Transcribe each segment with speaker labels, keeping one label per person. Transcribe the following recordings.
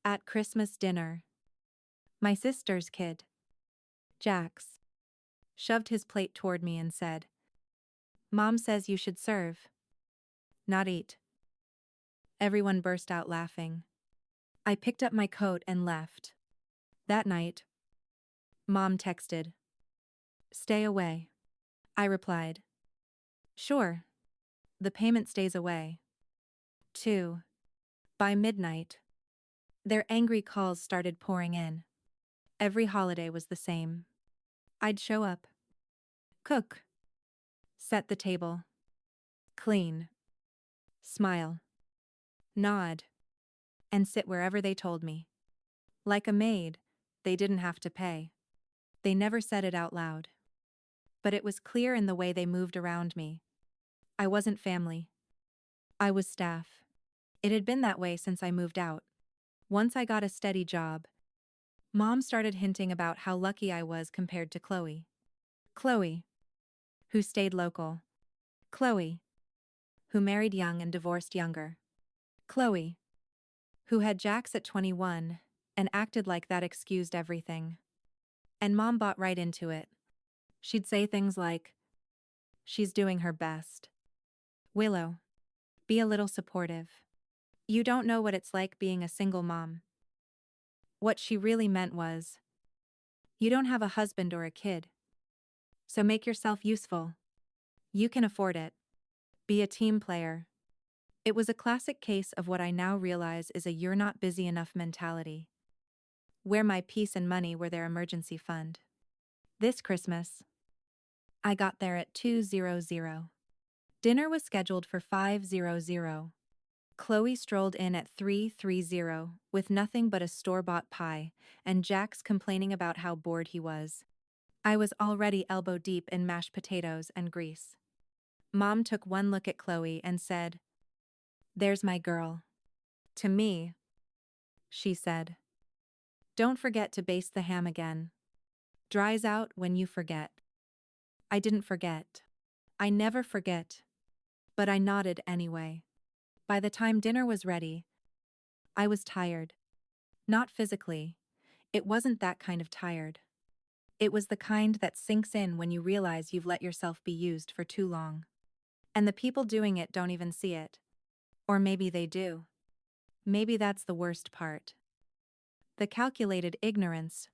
Speaker 1: At Christmas dinner, my sister's kid, Jax, shoved his plate toward me and said, "Mom says you should serve, not eat." Everyone burst out laughing. I picked up my coat and left. That night, Mom texted, "Stay away." I replied, "Sure, the payment stays away." 2. By midnight, their angry calls started pouring in. Every holiday was the same. I'd show up, cook, set the table, clean, smile, nod, and sit wherever they told me. Like a maid, they didn't have to pay. They never said it out loud. But it was clear in the way they moved around me. I wasn't family. I was staff. It had been that way since I moved out. Once I got a steady job, Mom started hinting about how lucky I was compared to Chloe. Chloe, who stayed local. Chloe, who married young and divorced younger. Chloe, who had Jax at 21 and acted like that excused everything. And Mom bought right into it. She'd say things like, "She's doing her best. Willow, be a little supportive. You don't know what it's like being a single mom." What she really meant was, "You don't have a husband or a kid. So make yourself useful. You can afford it. Be a team player." It was a classic case of what I now realize is a "you're not busy enough" mentality, where my peace and money were their emergency fund. This Christmas, I got there at 2:00. Dinner was scheduled for 5:00. Chloe strolled in at 3:30 with nothing but a store-bought pie, and Jax complaining about how bored he was. I was already elbow-deep in mashed potatoes and grease. Mom took one look at Chloe and said, "There's my girl." To me, she said, "Don't forget to baste the ham again. Dries out when you forget." I didn't forget. I never forget. But I nodded anyway. By the time dinner was ready, I was tired. Not physically. It wasn't that kind of tired. It was the kind that sinks in when you realize you've let yourself be used for too long. And the people doing it don't even see it. Or maybe they do. Maybe that's the worst part. The calculated ignorance.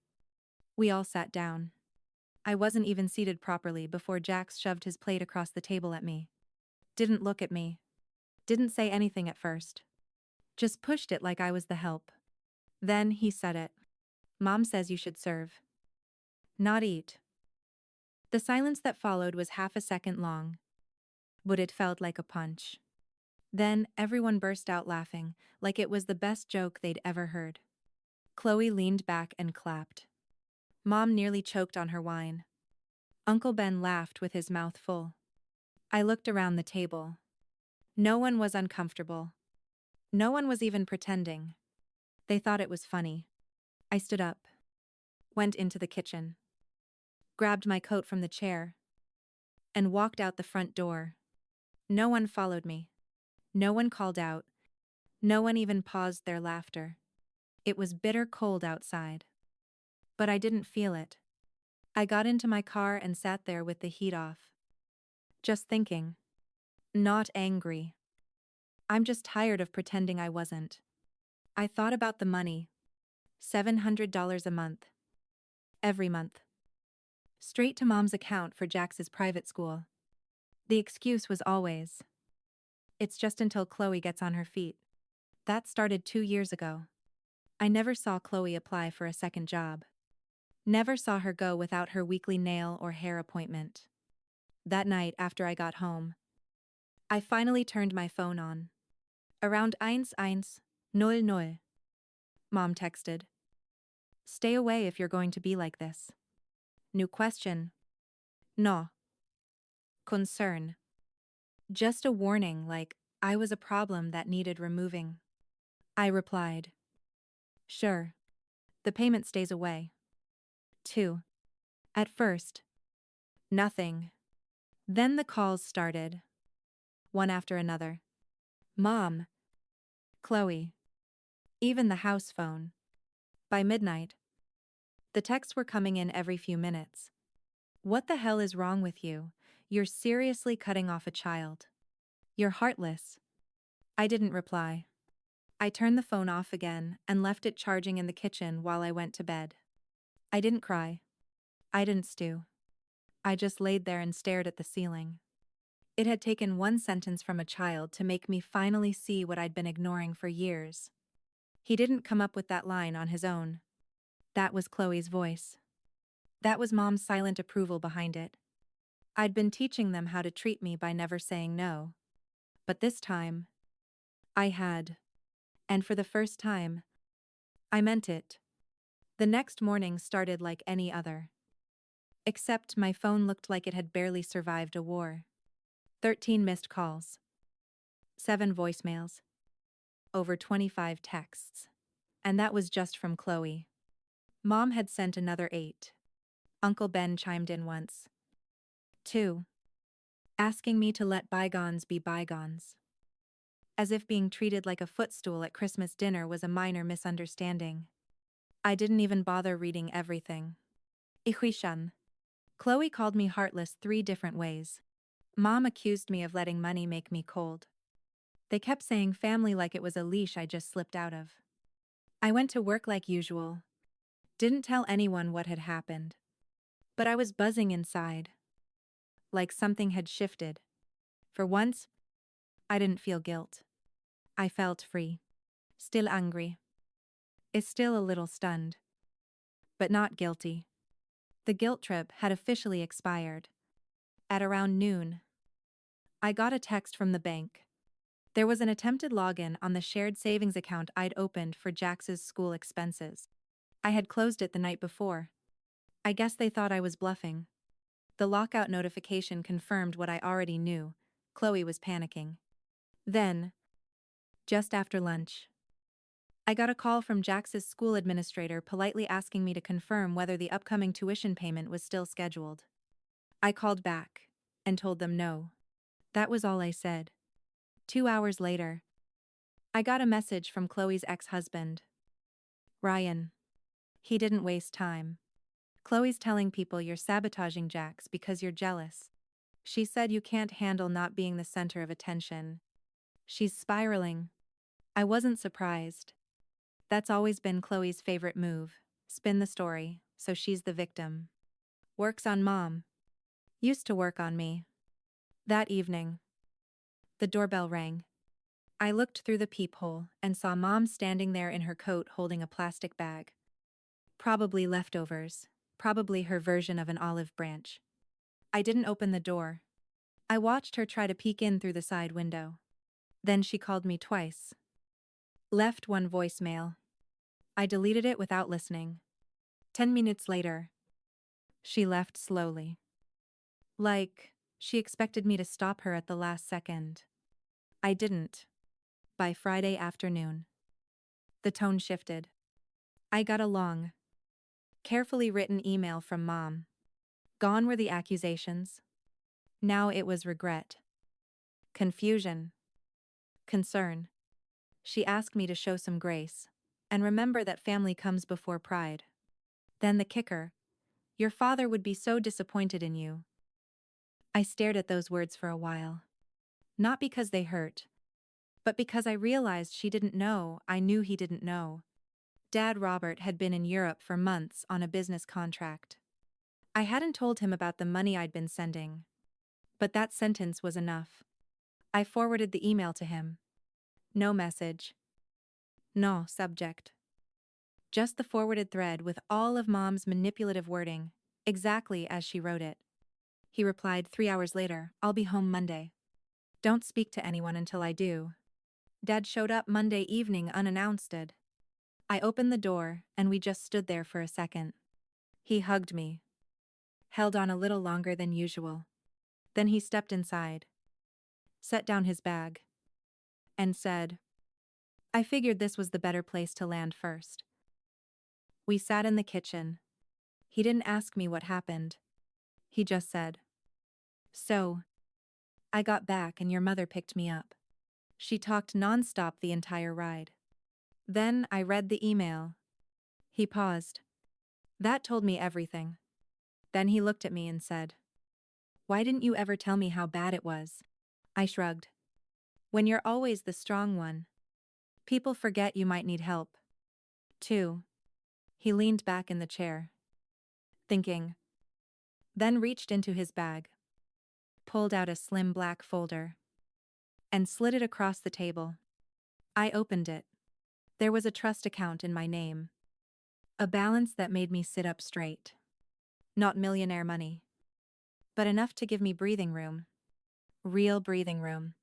Speaker 1: We all sat down. I wasn't even seated properly before Jax shoved his plate across the table at me. Didn't look at me. Didn't say anything at first. Just pushed it like I was the help. Then he said it. "Mom says you should serve, not eat." The silence that followed was half a second long, but it felt like a punch. Then everyone burst out laughing, like it was the best joke they'd ever heard. Chloe leaned back and clapped. Mom nearly choked on her wine. Uncle Ben laughed with his mouth full. I looked around the table. No one was uncomfortable. No one was even pretending. They thought it was funny. I stood up, went into the kitchen, grabbed my coat from the chair, and walked out the front door. No one followed me. No one called out. No one even paused their laughter. It was bitter cold outside. But I didn't feel it. I got into my car and sat there with the heat off. Just thinking. Not angry. I'm just tired of pretending I wasn't. I thought about the money. $700 a month. Every month. Straight to Mom's account for Jax's private school. The excuse was always, "It's just until Chloe gets on her feet." That started 2 years ago. I never saw Chloe apply for a second job. Never saw her go without her weekly nail or hair appointment. That night after I got home, I finally turned my phone on. Around 11:00. Mom texted. "Stay away if you're going to be like this." New question. No. Concern. Just a warning, like I was a problem that needed removing. I replied, "Sure. The payment stays away." 2. At first, nothing. Then the calls started. One after another. "Mom. Chloe. even the house phone. By midnight, the texts were coming in every few minutes. What the hell is wrong with you? You're seriously cutting off a child. You're heartless. I didn't reply. I turned the phone off again and left it charging in the kitchen while I went to bed. I didn't cry. I didn't stew. I just laid there and stared at the ceiling. It had taken one sentence from a child to make me finally see what I'd been ignoring for years. He didn't come up with that line on his own. That was Chloe's voice. That was Mom's silent approval behind it. I'd been teaching them how to treat me by never saying no. But this time, I had. And for the first time, I meant it. The next morning started like any other. Except my phone looked like it had barely survived a war. 13 missed calls. 7 voicemails. Over 25 texts. And that was just from Chloe. Mom had sent another 8. Uncle Ben chimed in once. 2. Asking me to let bygones be bygones. As if being treated like a footstool at Christmas dinner was a minor misunderstanding. I didn't even bother reading everything. Ihuishan. Chloe called me heartless 3 different ways. Mom accused me of letting money make me cold. They kept saying family like it was a leash I just slipped out of. I went to work like usual. Didn't tell anyone what had happened. But I was buzzing inside. Like something had shifted. For once, I didn't feel guilt. I felt free. Still angry. Is still a little stunned. But not guilty. The guilt trip had officially expired. At around noon, I got a text from the bank. There was an attempted login on the shared savings account I'd opened for Jax's school expenses. I had closed it the night before. I guess they thought I was bluffing. The lockout notification confirmed what I already knew. Chloe was panicking. Then, just after lunch, I got a call from Jax's school administrator politely asking me to confirm whether the upcoming tuition payment was still scheduled. I called back and told them no. That was all I said. 2 hours later, I got a message from Chloe's ex-husband, Ryan. He didn't waste time. Chloe's telling people you're sabotaging Jax because you're jealous. She said you can't handle not being the center of attention. She's spiraling. I wasn't surprised. That's always been Chloe's favorite move. Spin the story, so she's the victim. Works on Mom. Used to work on me. That evening, the doorbell rang. I looked through the peephole and saw Mom standing there in her coat holding a plastic bag. Probably leftovers. Probably her version of an olive branch. I didn't open the door. I watched her try to peek in through the side window. Then she called me twice. Left one voicemail. I deleted it without listening. 10 minutes later, she left slowly. Like, she expected me to stop her at the last second. I didn't. By Friday afternoon, the tone shifted. I got a long, carefully written email from Mom. Gone were the accusations. Now it was regret. Confusion. Concern. She asked me to show some grace. And remember that family comes before pride. Then the kicker. Your father would be so disappointed in you. I stared at those words for a while. Not because they hurt, but because I realized she didn't know I knew he didn't know. Dad Robert had been in Europe for months on a business contract. I hadn't told him about the money I'd been sending. But that sentence was enough. I forwarded the email to him. No message. No subject. Just the forwarded thread with all of Mom's manipulative wording, exactly as she wrote it. He replied 3 hours later, I'll be home Monday. Don't speak to anyone until I do. Dad showed up Monday evening unannounced. I opened the door, and we just stood there for a second. He hugged me. Held on a little longer than usual. Then he stepped inside. Set down his bag. And said, I figured this was the better place to land first. We sat in the kitchen. He didn't ask me what happened. He just said, So, I got back and your mother picked me up. She talked nonstop the entire ride. Then I read the email. He paused. That told me everything. Then he looked at me and said, "Why didn't you ever tell me how bad it was?" I shrugged. When you're always the strong one, people forget you might need help. Too. He leaned back in the chair, thinking, then reached into his bag, pulled out a slim black folder, and slid it across the table. I opened it. There was a trust account in my name. A balance that made me sit up straight. Not millionaire money, but enough to give me breathing room. Real breathing room.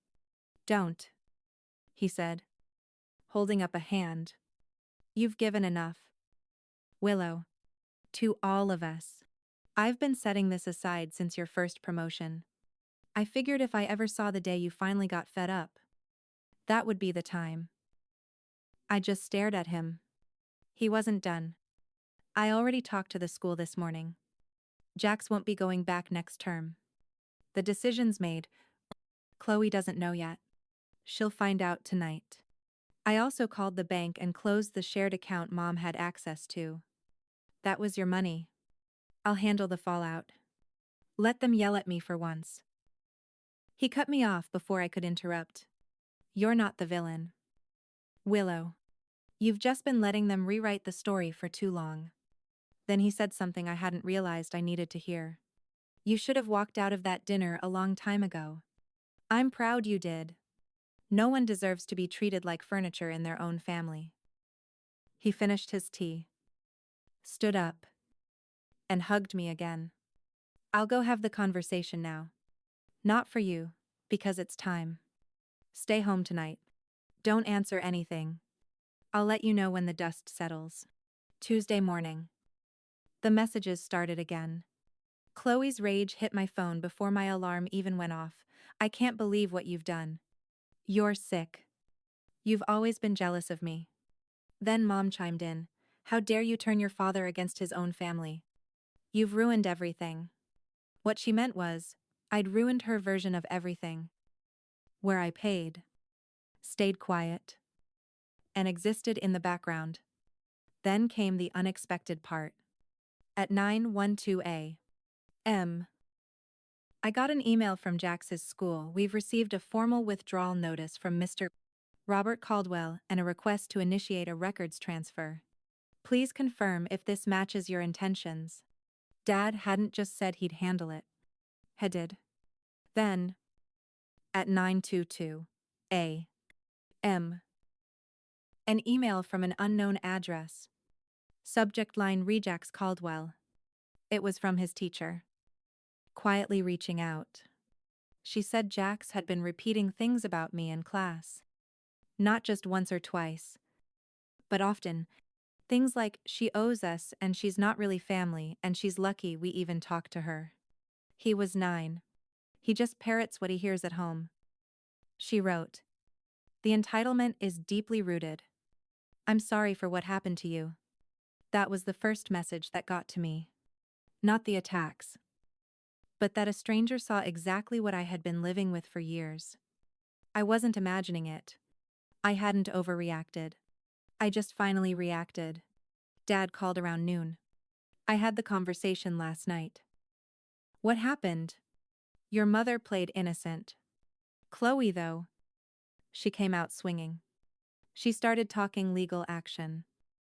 Speaker 1: Don't, he said, holding up a hand. You've given enough. Willow. To all of us. I've been setting this aside since your first promotion. I figured if I ever saw the day you finally got fed up, that would be the time. I just stared at him. He wasn't done. I already talked to the school this morning. Jax won't be going back next term. The decision's made. Chloe doesn't know yet. She'll find out tonight. I also called the bank and closed the shared account Mom had access to. That was your money. I'll handle the fallout. Let them yell at me for once. He cut me off before I could interrupt. You're not the villain. Willow. You've just been letting them rewrite the story for too long. Then he said something I hadn't realized I needed to hear. You should have walked out of that dinner a long time ago. I'm proud you did. No one deserves to be treated like furniture in their own family. He finished his tea, stood up, and hugged me again. I'll go have the conversation now. Not for you, because it's time. Stay home tonight. Don't answer anything. I'll let you know when the dust settles. Tuesday morning. The messages started again. Chloe's rage hit my phone before my alarm even went off. I can't believe what you've done. You're sick. You've always been jealous of me. Then Mom chimed in. How dare you turn your father against his own family? You've ruined everything. What she meant was, I'd ruined her version of everything. Where I paid, stayed quiet, and existed in the background. Then came the unexpected part. At 9:12 a.m., I got an email from Jax's school. We've received a formal withdrawal notice from Mr. Robert Caldwell and a request to initiate a records transfer. Please confirm if this matches your intentions. Dad hadn't just said he'd handle it. He did. Then, at 9:22 a.m., an email from an unknown address. Subject line Rejax Caldwell. It was from his teacher. Quietly reaching out. She said Jax had been repeating things about me in class. Not just once or twice, but often. Things like, she owes us and she's not really family and she's lucky we even talked to her. He was 9. He just parrots what he hears at home. She wrote, the entitlement is deeply rooted. I'm sorry for what happened to you. That was the first message that got to me. Not the attacks, but that a stranger saw exactly what I had been living with for years. I wasn't imagining it. I hadn't overreacted. I just finally reacted. Dad called around noon. I had the conversation last night. What happened? Your mother played innocent. Chloe, though. She came out swinging. She started talking legal action.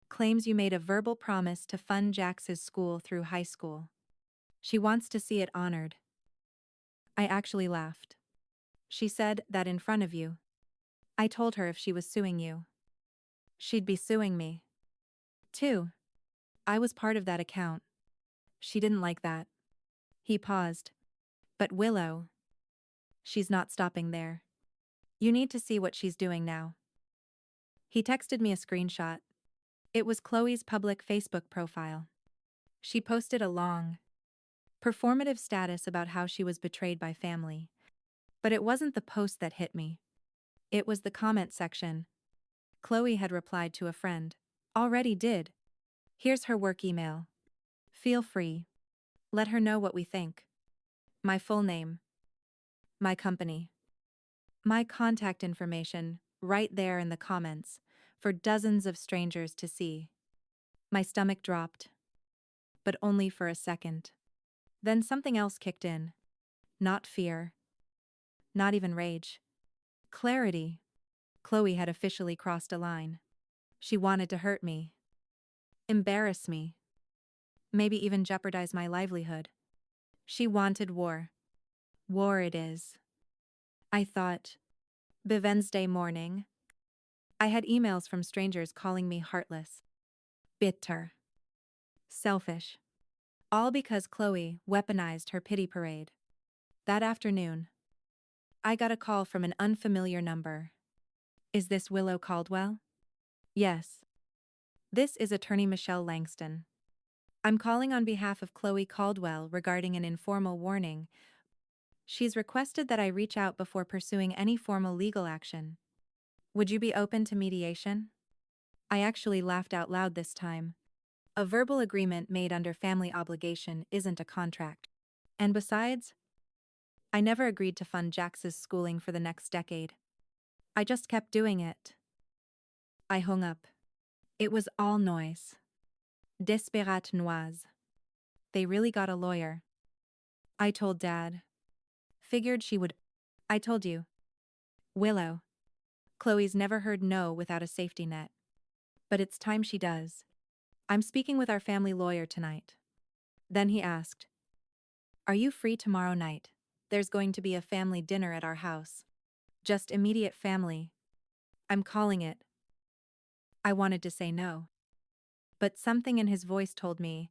Speaker 1: Claims you made a verbal promise to fund Jax's school through high school. She wants to see it honored. I actually laughed. She said that in front of you. I told her if she was suing you, she'd be suing me. Too. I was part of that account. She didn't like that. He paused. But Willow. She's not stopping there. You need to see what she's doing now. He texted me a screenshot. It was Chloe's public Facebook profile. She posted a long, performative status about how she was betrayed by family. But it wasn't the post that hit me. It was the comment section. Chloe had replied to a friend. Already did. Here's her work email. Feel free. Let her know what we think. My full name. My company. My contact information, right there in the comments. for dozens of strangers to see. My stomach dropped, but only for a second. Then something else kicked in. Not fear. Not even rage. Clarity. Chloe had officially crossed a line. She wanted to hurt me. Embarrass me. Maybe even jeopardize my livelihood. She wanted war. War it is. I thought. Wednesday morning. I had emails from strangers calling me heartless. Bitter. Selfish. All because Chloe weaponized her pity parade. That afternoon, I got a call from an unfamiliar number. Is this Willow Caldwell? Yes. This is attorney Michelle Langston. I'm calling on behalf of Chloe Caldwell regarding an informal warning. She's requested that I reach out before pursuing any formal legal action. Would you be open to mediation? I actually laughed out loud this time. A verbal agreement made under family obligation isn't a contract. And besides, I never agreed to fund Jax's schooling for the next decade. I just kept doing it. I hung up. It was all noise. Desperat noise. They really got a lawyer. I told Dad. Figured she would. I told you. Willow. Chloe's never heard no without a safety net. But it's time she does. I'm speaking with our family lawyer tonight. Then he asked, are you free tomorrow night? There's going to be a family dinner at our house. Just immediate family. I'm calling it. I wanted to say no. But something in his voice told me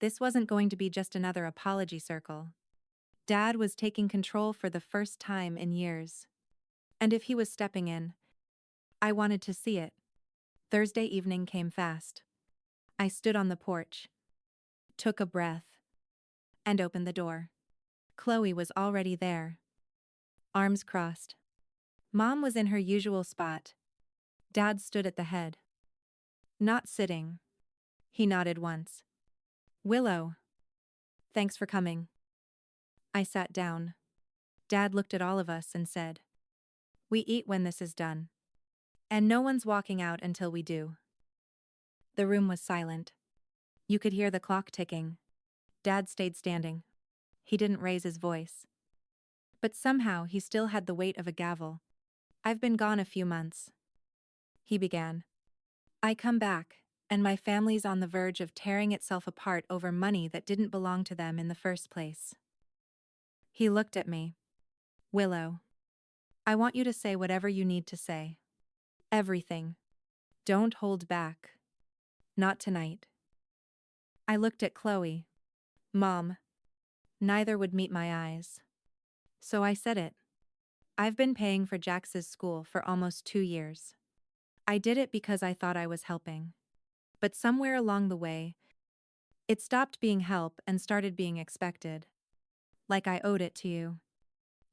Speaker 1: this wasn't going to be just another apology circle. Dad was taking control for the first time in years. And if he was stepping in, I wanted to see it. Thursday evening came fast. I stood on the porch, took a breath, and opened the door. Chloe was already there. Arms crossed. Mom was in her usual spot. Dad stood at the head. Not sitting. He nodded once. Willow. Thanks for coming. I sat down. Dad looked at all of us and said, we eat when this is done. And no one's walking out until we do. The room was silent. You could hear the clock ticking. Dad stayed standing. He didn't raise his voice. But somehow he still had the weight of a gavel. I've been gone a few months. He began. I come back, and my family's on the verge of tearing itself apart over money that didn't belong to them in the first place. He looked at me. Willow. I want you to say whatever you need to say. Everything. Don't hold back. Not tonight. I looked at Chloe. Mom. Neither would meet my eyes. So I said it. I've been paying for Jax's school for almost 2 years. I did it because I thought I was helping. But somewhere along the way, it stopped being help and started being expected. Like I owed it to you.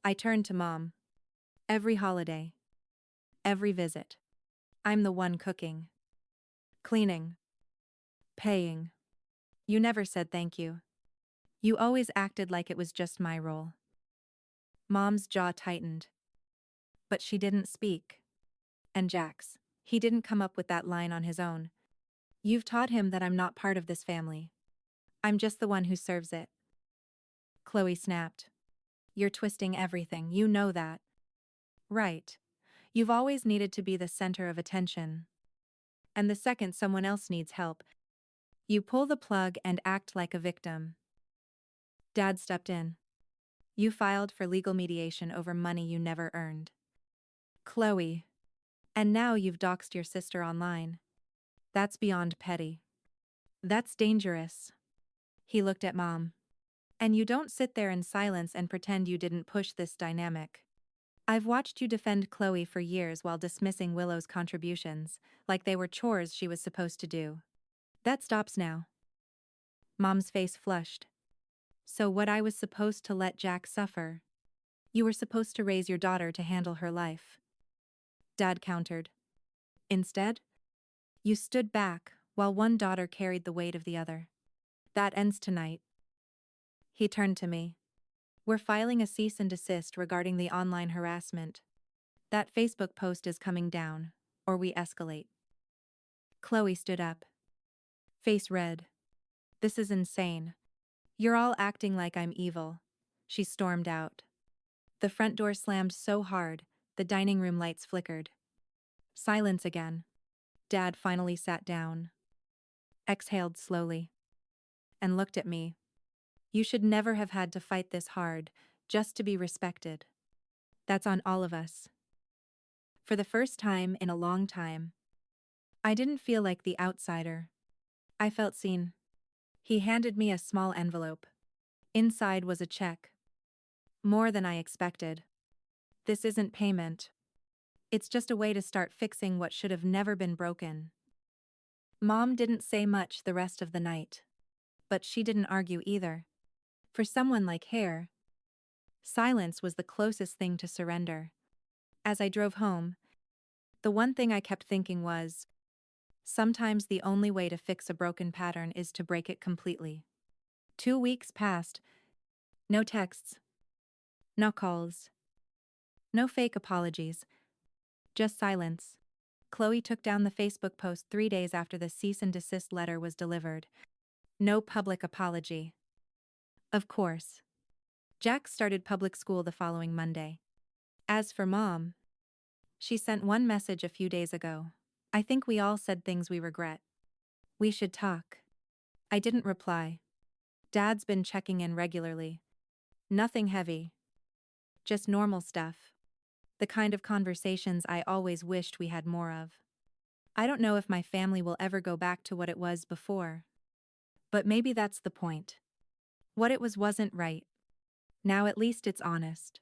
Speaker 1: I turned to Mom. Every holiday. Every visit. I'm the one cooking. Cleaning. Paying. You never said thank you. You always acted like it was just my role. Mom's jaw tightened. But she didn't speak. And Jax, he didn't come up with that line on his own. You've taught him that I'm not part of this family. I'm just the one who serves it. Chloe snapped. You're twisting everything, you know that. Right. You've always needed to be the center of attention. And the second someone else needs help, you pull the plug and act like a victim. Dad stepped in. You filed for legal mediation over money you never earned. Chloe. And now you've doxed your sister online. That's beyond petty. That's dangerous. He looked at Mom. And you don't sit there in silence and pretend you didn't push this dynamic. I've watched you defend Chloe for years while dismissing Willow's contributions, like they were chores she was supposed to do. That stops now. Mom's face flushed. So what I was supposed to let Jack suffer? You were supposed to raise your daughter to handle her life. Dad countered. Instead, you stood back while one daughter carried the weight of the other. That ends tonight. He turned to me. We're filing a cease and desist regarding the online harassment. That Facebook post is coming down, or we escalate. Chloe stood up, face red. This is insane. You're all acting like I'm evil. She stormed out. The front door slammed so hard, the dining room lights flickered. Silence again. Dad finally sat down, exhaled slowly, and looked at me. You should never have had to fight this hard, just to be respected. That's on all of us. For the first time in a long time, I didn't feel like the outsider. I felt seen. He handed me a small envelope. Inside was a check. More than I expected. This isn't payment. It's just a way to start fixing what should have never been broken. Mom didn't say much the rest of the night. But she didn't argue either. For someone like Hare, silence was the closest thing to surrender. As I drove home, the one thing I kept thinking was, sometimes the only way to fix a broken pattern is to break it completely. 2 weeks passed. No texts. No calls. No fake apologies. Just silence. Chloe took down the Facebook post 3 days after the cease and desist letter was delivered. No public apology. Of course. Jack started public school the following Monday. As for Mom, she sent one message a few days ago. I think we all said things we regret. We should talk. I didn't reply. Dad's been checking in regularly. Nothing heavy. Just normal stuff. The kind of conversations I always wished we had more of. I don't know if my family will ever go back to what it was before. But maybe that's the point. What it was wasn't right. Now at least it's honest.